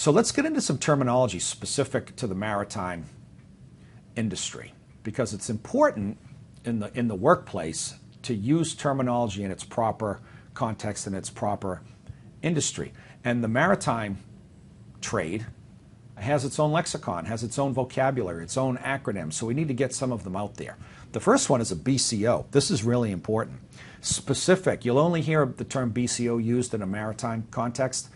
So let's get into some terminology specific to the maritime industry, because it's important in the workplace to use terminology in its proper context and its proper industry. And the maritime trade has its own lexicon, has its own vocabulary, its own acronyms, so we need to get some of them out there. The first one is a BCO. This is really important. Specific, you'll only hear the term BCO used in a maritime context.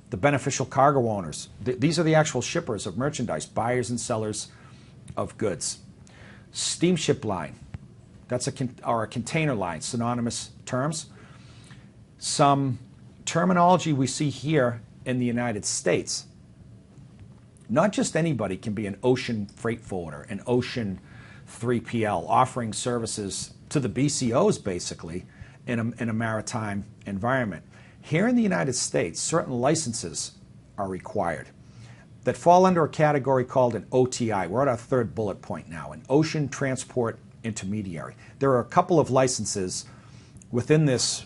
The beneficial cargo owners, these are the actual shippers of merchandise, buyers and sellers of goods. Steamship line, that's a container line, synonymous terms. Some terminology we see here in the United States. Not just anybody can be an ocean freight forwarder, an ocean 3PL, offering services to the BCOs basically in a maritime environment. Here in the United States, certain licenses are required that fall under a category called an OTI. We're at our third bullet point now, an ocean transport intermediary. There are a couple of licenses within this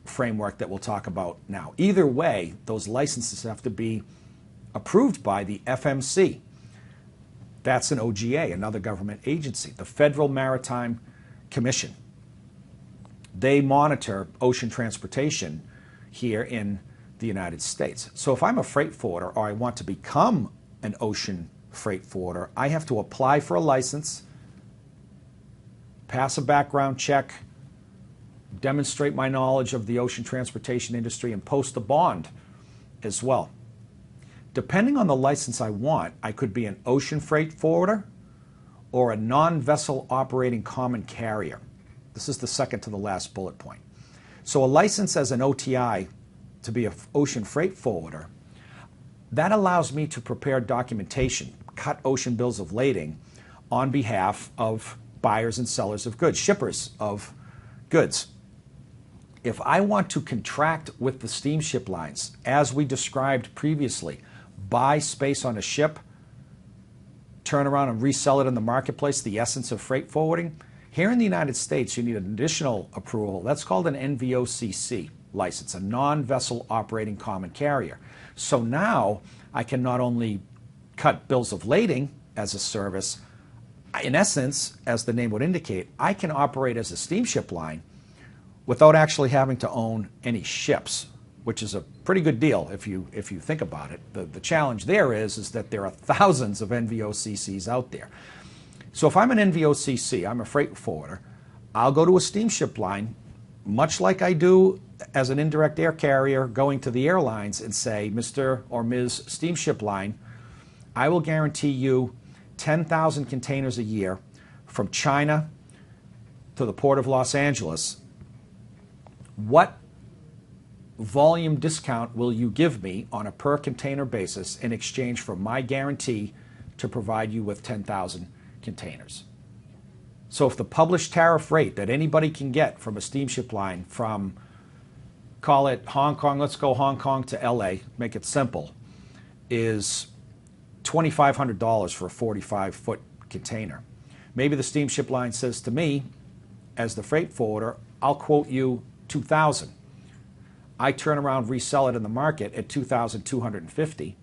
framework that we'll talk about now. Either way, those licenses have to be approved by the FMC. That's an OGA, another government agency, the Federal Maritime Commission. They monitor ocean transportation here in the United States. So if I'm a freight forwarder or I want to become an ocean freight forwarder, I have to apply for a license, pass a background check, demonstrate my knowledge of the ocean transportation industry, and post a bond as well. Depending on the license I want, I could be an ocean freight forwarder or a non-vessel operating common carrier. This is the second to the last bullet point. So a license as an OTI to be an ocean freight forwarder, that allows me to prepare documentation, cut ocean bills of lading on behalf of buyers and sellers of goods, shippers of goods. If I want to contract with the steamship lines, as we described previously, buy space on a ship, turn around and resell it in the marketplace, the essence of freight forwarding, here in the United States, you need an additional approval. That's called an NVOCC license, a non-vessel operating common carrier. So now I can not only cut bills of lading as a service, in essence, as the name would indicate, I can operate as a steamship line without actually having to own any ships, which is a pretty good deal if you think about it. The challenge there is that there are thousands of NVOCCs out there. So if I'm an NVOCC, I'm a freight forwarder, I'll go to a steamship line, much like I do as an indirect air carrier going to the airlines and say, Mr. or Ms. Steamship Line, I will guarantee you 10,000 containers a year from China to the Port of Los Angeles. What volume discount will you give me on a per container basis in exchange for my guarantee to provide you with 10,000 containers? So if the published tariff rate that anybody can get from a steamship line from, call it Hong Kong, let's go Hong Kong to LA, make it simple, is $2,500 for a 45-foot container. Maybe the steamship line says to me, as the freight forwarder, I'll quote you $2,000. I turn around, resell it in the market at $2,250.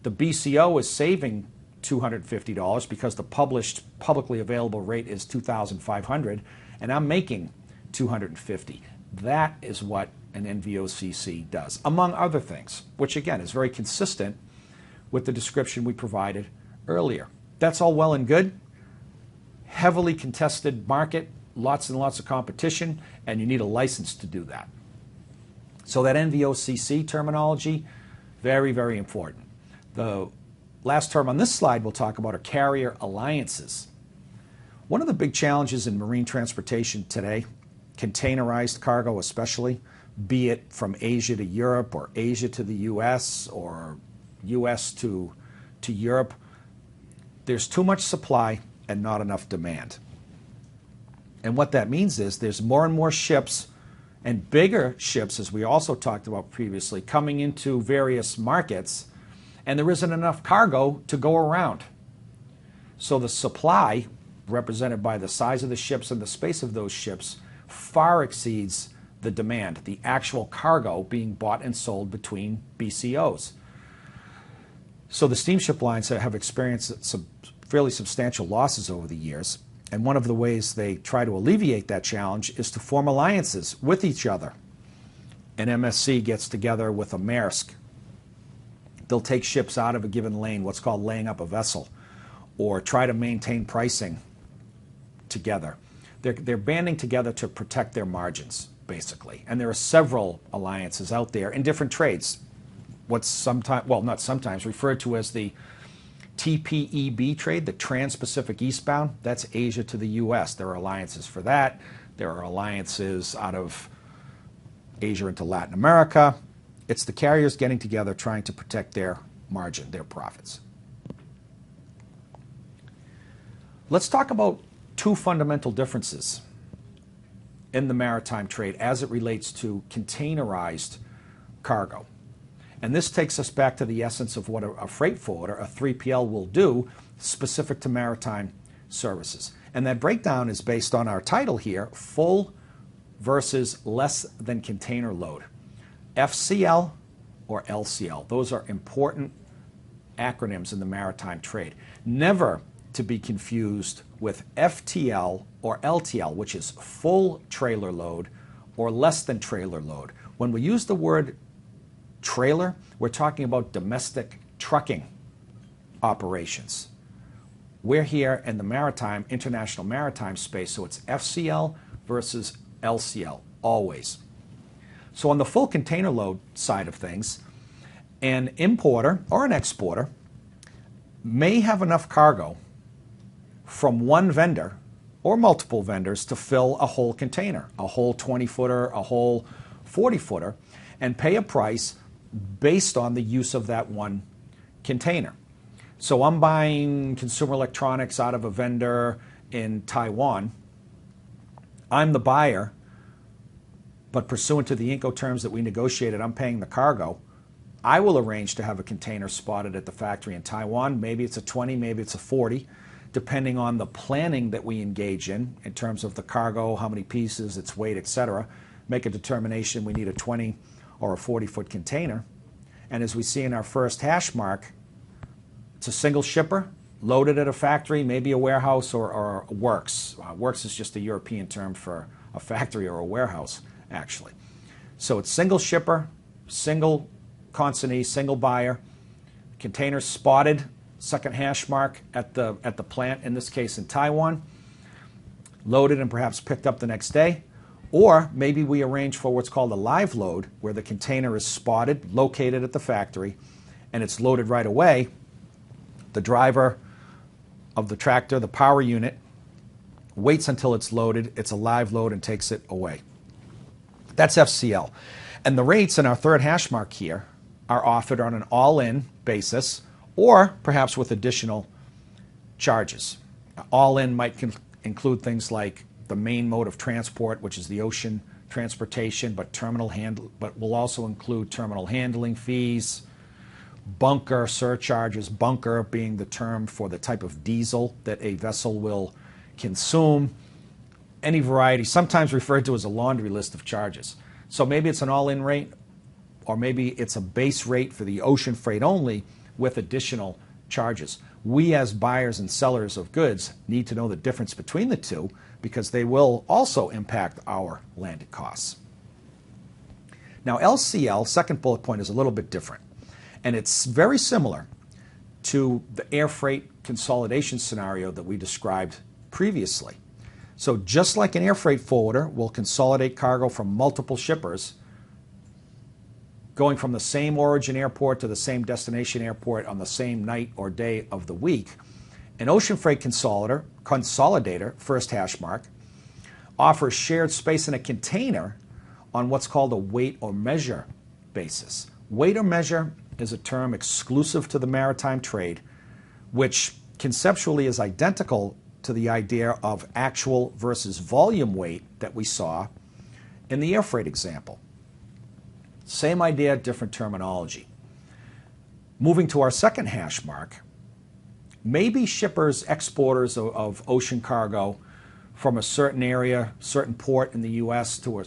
The BCO is saving $250 because the publicly available rate is $2,500, and I'm making $250. That is what an NVOCC does, among other things, which again is very consistent with the description we provided earlier. That's all well and good. Heavily contested market, lots and lots of competition, and you need a license to do that. So that NVOCC terminology, very, very important. The last term on this slide we'll talk about are carrier alliances. One of the big challenges in marine transportation today, containerized cargo especially, be it from Asia to Europe or Asia to the US or US to Europe, there's too much supply and not enough demand. And what that means is there's more and more ships and bigger ships, as we also talked about previously, coming into various markets, and there isn't enough cargo to go around. So the supply, represented by the size of the ships and the space of those ships, far exceeds the demand, the actual cargo being bought and sold between BCOs. So the steamship lines have experienced some fairly substantial losses over the years, and one of the ways they try to alleviate that challenge is to form alliances with each other. An MSC gets together with a Maersk. They'll take ships out of a given lane, what's called laying up a vessel, or try to maintain pricing together. They're banding together to protect their margins, basically. And there are several alliances out there in different trades. What's sometimes, well, not sometimes, referred to as the TPEB trade, the Trans-Pacific Eastbound, that's Asia to the U.S. There are alliances for that. There are alliances out of Asia into Latin America. It's the carriers getting together trying to protect their margin, their profits. Let's talk about two fundamental differences in the maritime trade as it relates to containerized cargo. And this takes us back to the essence of what a freight forwarder, a 3PL, will do specific to maritime services. And that breakdown is based on our title here, full versus less than container load. FCL or LCL. Those are important acronyms in the maritime trade. Never to be confused with FTL or LTL, which is full trailer load or less than trailer load. When we use the word trailer, we're talking about domestic trucking operations. We're here in the maritime, international maritime space, so it's FCL versus LCL, always. So on the full container load side of things, an importer or an exporter may have enough cargo from one vendor or multiple vendors to fill a whole container, a whole 20-footer, a whole 40-footer, and pay a price based on the use of that one container. So I'm buying consumer electronics out of a vendor in Taiwan. I'm the buyer, but pursuant to the Incoterms that we negotiated, I'm paying the cargo. I will arrange to have a container spotted at the factory in Taiwan. Maybe it's a 20, maybe it's a 40, depending on the planning that we engage in terms of the cargo, how many pieces, its weight, etc. Make a determination we need a 20 or a 40-foot container. And as we see in our first hash mark, it's a single shipper, loaded at a factory, maybe a warehouse or a works. Works is just a European term for a factory or a warehouse, actually. So it's single shipper, single consignee, single buyer, container spotted, second hash mark at the plant, in this case in Taiwan, loaded and perhaps picked up the next day. Or maybe we arrange for what's called a live load, where the container is spotted, located at the factory, and it's loaded right away. The driver of the tractor, the power unit, waits until it's loaded, it's a live load, and takes it away. That's FCL. And the rates in our third hash mark here are offered on an all-in basis, or perhaps with additional charges. All-in might include things like the main mode of transport, which is the ocean transportation, but will also include terminal handling fees, bunker surcharges, bunker being the term for the type of diesel that a vessel will consume, any variety, sometimes referred to as a laundry list of charges. So maybe it's an all-in rate, or maybe it's a base rate for the ocean freight only with additional charges. We as buyers and sellers of goods need to know the difference between the two, because they will also impact our landed costs. Now LCL, second bullet point, is a little bit different. And it's very similar to the air freight consolidation scenario that we described previously. So just like an air freight forwarder will consolidate cargo from multiple shippers, going from the same origin airport to the same destination airport on the same night or day of the week, an ocean freight consolidator, first hash mark, offers shared space in a container on what's called a weight or measure basis. Weight or measure is a term exclusive to the maritime trade, which conceptually is identical to the idea of actual versus volume weight that we saw in the air freight example. Same idea, different terminology. Moving to our second hash mark, maybe shippers, exporters of ocean cargo from a certain area, certain port in the U.S. to a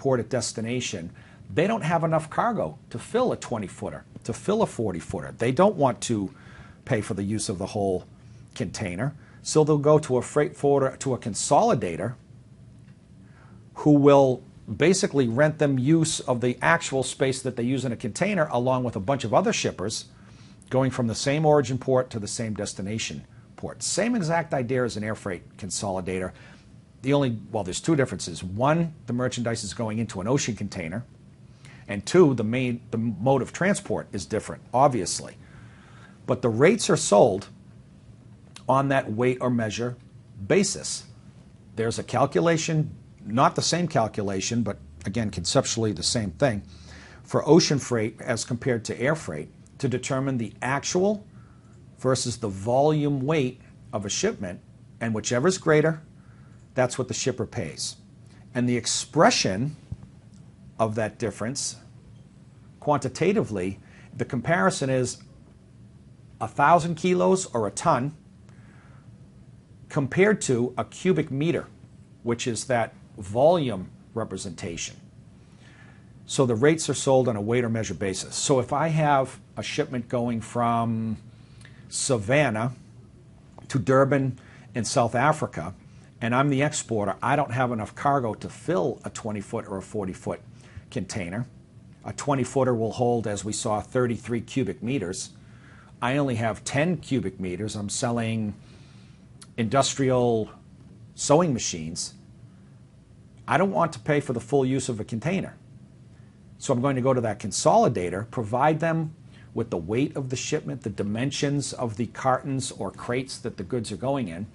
port at destination, they don't have enough cargo to fill a 20-footer, to fill a 40-footer. They don't want to pay for the use of the whole container, so they'll go to a freight forwarder, to a consolidator, who will basically rent them use of the actual space that they use in a container, along with a bunch of other shippers going from the same origin port to the same destination port. Same exact idea as an air freight consolidator. There's two differences. One, the merchandise is going into an ocean container, and two, the mode of transport is different, obviously. But the rates are sold on that weight or measure basis. There's a calculation, not the same calculation, but again, conceptually the same thing, for ocean freight as compared to air freight, to determine the actual versus the volume weight of a shipment, and whichever is greater, that's what the shipper pays. And the expression of that difference, quantitatively, the comparison is 1,000 kilos or a ton compared to a cubic meter, which is that volume representation. So the rates are sold on a weight or measure basis. So if I have a shipment going from Savannah to Durban in South Africa, and I'm the exporter, I don't have enough cargo to fill a 20-foot or a 40-foot container. A 20-footer will hold, as we saw, 33 cubic meters. I only have 10 cubic meters. I'm selling industrial sewing machines. I don't want to pay for the full use of a container. So I'm going to go to that consolidator, provide them with the weight of the shipment, the dimensions of the cartons or crates that the goods are going in.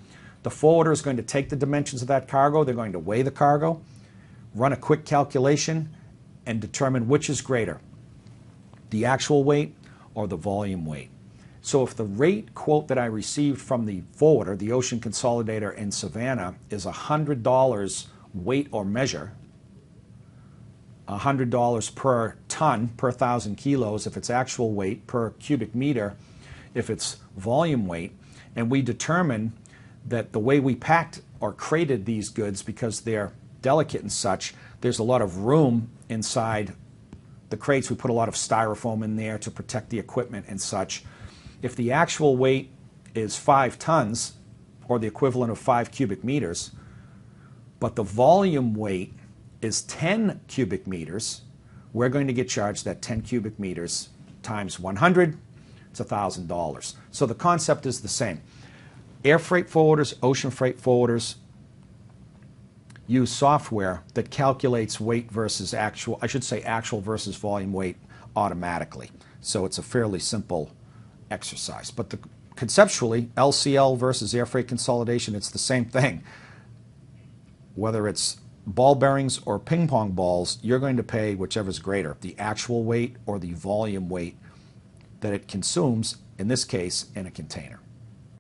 The forwarder is going to take the dimensions of that cargo. They're going to weigh the cargo, run a quick calculation, and determine which is greater, the actual weight or the volume weight. So if the rate quote that I received from the forwarder, the ocean consolidator in Savannah, is $100 weight or measure, $100 per ton, per 1,000 kilos if it's actual weight, per cubic meter if it's volume weight, and we determine that the way we packed or crated these goods, because they're delicate and such, there's a lot of room inside the crates. We put a lot of styrofoam in there to protect the equipment and such. If the actual weight is 5 tons, or the equivalent of 5 cubic meters, but the volume weight is 10 cubic meters, we're going to get charged that 10 cubic meters times 100, it's $1,000. So the concept is the same. Air freight forwarders, ocean freight forwarders use software that calculates weight versus actual, I should say actual versus volume weight automatically. So it's a fairly simple exercise. But conceptually, LCL versus air freight consolidation, it's the same thing. Whether it's ball bearings or ping pong balls, you're going to pay whichever's greater, the actual weight or the volume weight that it consumes, in this case, in a container.